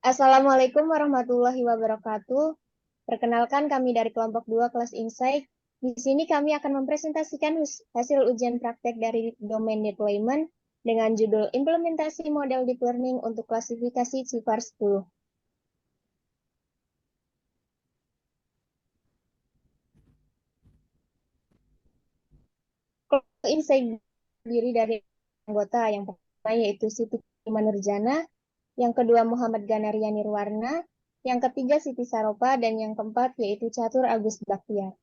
Assalamualaikum warahmatullahi wabarakatuh. Perkenalkan kami dari kelompok 2 kelas Insight. Di sini kami akan mempresentasikan hasil ujian praktek dari domain deployment dengan judul Implementasi Model Deep Learning untuk klasifikasi CIFAR 10. Kelompok Insight terdiri dari anggota yang pertama yaitu Siti Manurjana, yang kedua Muhammad Ganaria Nirwarna, yang ketiga Siti Saropa, dan yang keempat yaitu Catur Agus Baktiar.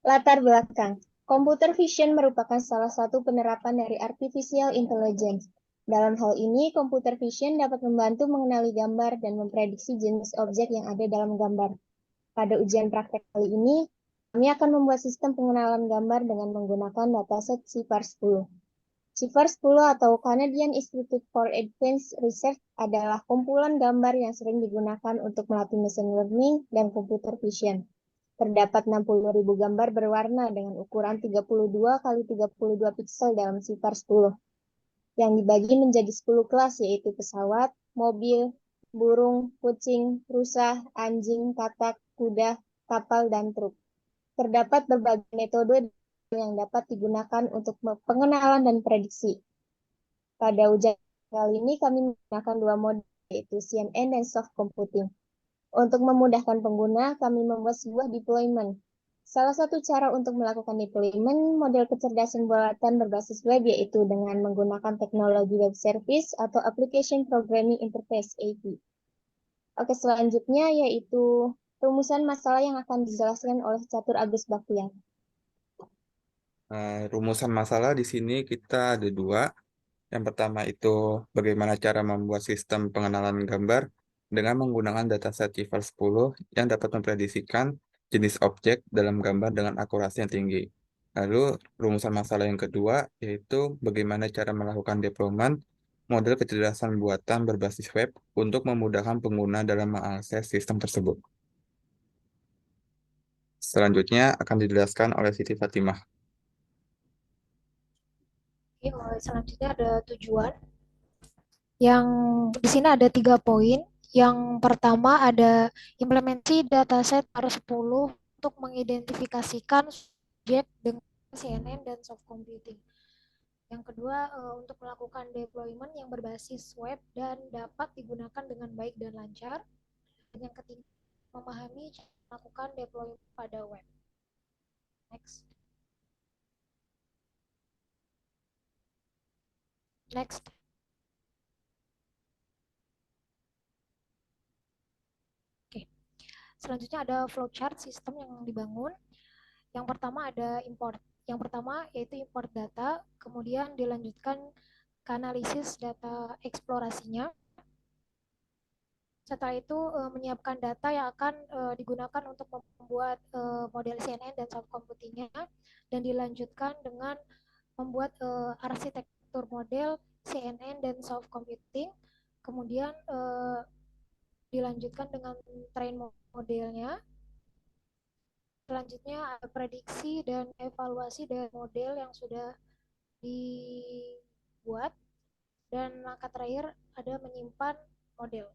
Latar belakang. Computer vision merupakan salah satu penerapan dari artificial intelligence. Dalam hal ini, computer vision dapat membantu mengenali gambar dan memprediksi jenis objek yang ada dalam gambar. Pada ujian praktek kali ini, kami akan membuat sistem pengenalan gambar dengan menggunakan dataset CIFAR 10. CIFAR 10 atau Canadian Institute for Advanced Research adalah kumpulan gambar yang sering digunakan untuk melatih machine learning dan computer vision. Terdapat 60.000 gambar berwarna dengan ukuran 32 kali 32 piksel dalam CIFAR 10, yang dibagi menjadi 10 kelas yaitu pesawat, mobil, burung, kucing, rusa, anjing, katak, kuda, kapal, dan truk. Terdapat berbagai metode yang dapat digunakan untuk pengenalan dan prediksi. Pada ujian kali ini kami menggunakan dua mode yaitu CNN dan soft computing. Untuk memudahkan pengguna, kami membuat sebuah deployment. Salah satu cara untuk melakukan deployment model kecerdasan buatan berbasis web yaitu dengan menggunakan teknologi web service atau application programming interface (API). Oke, selanjutnya yaitu rumusan masalah yang akan dijelaskan oleh Catur Agus Baktiar. Rumusan masalah di sini kita ada dua. Yang pertama itu bagaimana cara membuat sistem pengenalan gambar dengan menggunakan dataset CIFAR 10 yang dapat memprediksikan jenis objek dalam gambar dengan akurasi yang tinggi. Lalu rumusan masalah yang kedua yaitu bagaimana cara melakukan deployment model kecerdasan buatan berbasis web untuk memudahkan pengguna dalam mengakses sistem tersebut. Selanjutnya akan dijelaskan oleh Siti Fatimah. Selanjutnya ada tujuan. Yang di sini ada 3 poin. Yang pertama ada implementasi dataset R10 untuk mengidentifikasikan subjek dengan CNN dan soft computing. Yang kedua, untuk melakukan deployment yang berbasis web dan dapat digunakan dengan baik dan lancar. Dan yang ketiga, memahami cara melakukan deployment pada web. Next. Next. Selanjutnya ada flowchart sistem yang dibangun. Yang pertama ada import. Yang pertama yaitu import data, kemudian dilanjutkan ke analisis data eksplorasinya. Setelah itu menyiapkan data yang akan digunakan untuk membuat model CNN dan soft computingnya, dan dilanjutkan dengan membuat arsitektur model CNN dan soft computing, kemudian dilanjutkan dengan train modelnya. Selanjutnya ada prediksi dan evaluasi dari model yang sudah dibuat, dan langkah terakhir ada menyimpan model.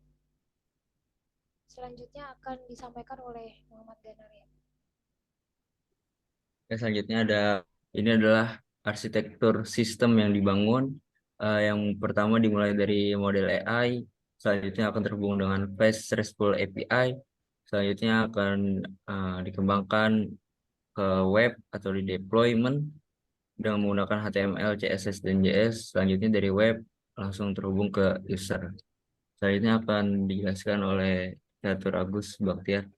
Selanjutnya akan disampaikan oleh Muhammad Ganaria. Selanjutnya ini adalah arsitektur sistem yang dibangun. Yang pertama dimulai dari model AI, selanjutnya akan terhubung dengan Fast RESTful API, selanjutnya akan dikembangkan ke web atau di deployment dengan menggunakan HTML, CSS, dan JS. Selanjutnya dari web langsung terhubung ke user. Selanjutnya akan dijelaskan oleh Catur Agus Baktiar.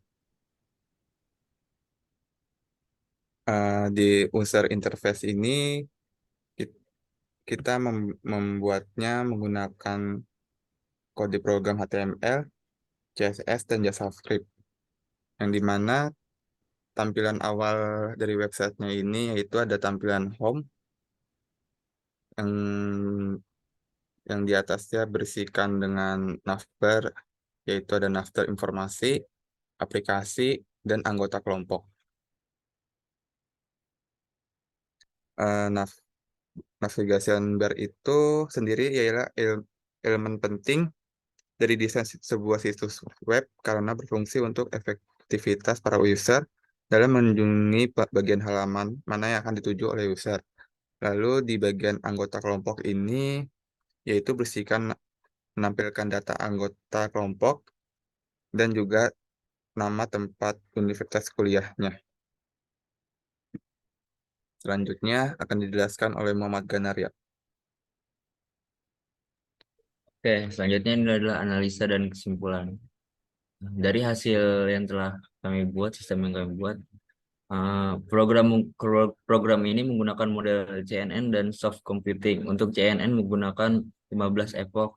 Di user interface ini kita membuatnya menggunakan kode program HTML, CSS, dan JavaScript, yang dimana tampilan awal dari websitenya ini yaitu ada tampilan home yang di atasnya berisikan dengan navbar, yaitu ada navbar informasi, aplikasi, dan anggota kelompok. Navigation bar itu sendiri ialah elemen penting dari desain sebuah situs web karena berfungsi untuk efektivitas para user dalam mengunjungi bagian halaman mana yang akan dituju oleh user. Lalu di bagian anggota kelompok ini, yaitu bersihkan menampilkan data anggota kelompok dan juga nama tempat universitas kuliahnya. Selanjutnya akan dijelaskan oleh Muhammad Ganaria. Oke, selanjutnya ini adalah analisa dan kesimpulan. Dari hasil yang telah kami buat, sistem yang kami buat, program ini menggunakan model CNN dan soft computing. Untuk CNN menggunakan 15 epoch.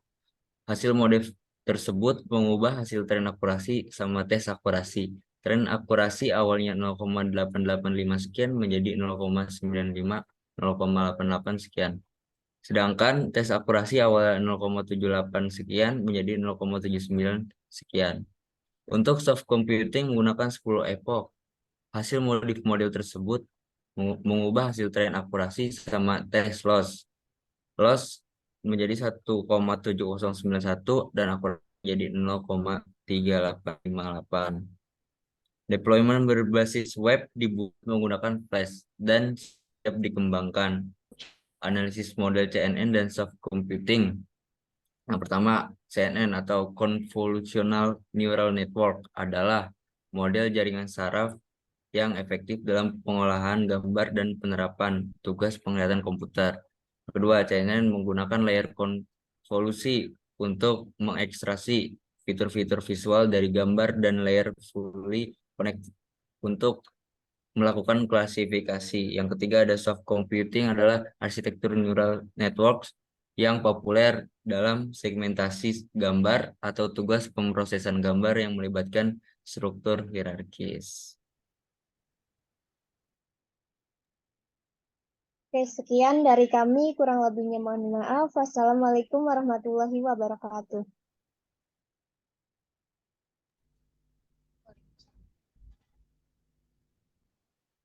Hasil model tersebut mengubah hasil tren akurasi sama tes akurasi. Tren akurasi awalnya 0,885 sekian menjadi 0,95, 0,88 sekian. Sedangkan tes akurasi awalnya 0,78 sekian menjadi 0,79 sekian. Untuk soft computing menggunakan 10 epoch. Hasil model tersebut mengubah hasil tren akurasi sama tes loss. Loss menjadi 1,7091 dan akurasi menjadi 0,3858. Deployment berbasis web dibuat menggunakan Flash dan siap dikembangkan. Analisis model CNN dan soft computing. Yang pertama, CNN atau Convolutional Neural Network adalah model jaringan saraf yang efektif dalam pengolahan gambar dan penerapan tugas penglihatan komputer. Kedua, CNN menggunakan layer konvolusi untuk mengekstraksi fitur-fitur visual dari gambar dan layer fully connect untuk melakukan klasifikasi. Yang ketiga ada soft computing adalah arsitektur neural networks yang populer dalam segmentasi gambar atau tugas pemrosesan gambar yang melibatkan struktur hierarkis. Oke, sekian dari kami. Kurang lebihnya mohon maaf. Wassalamualaikum warahmatullahi wabarakatuh.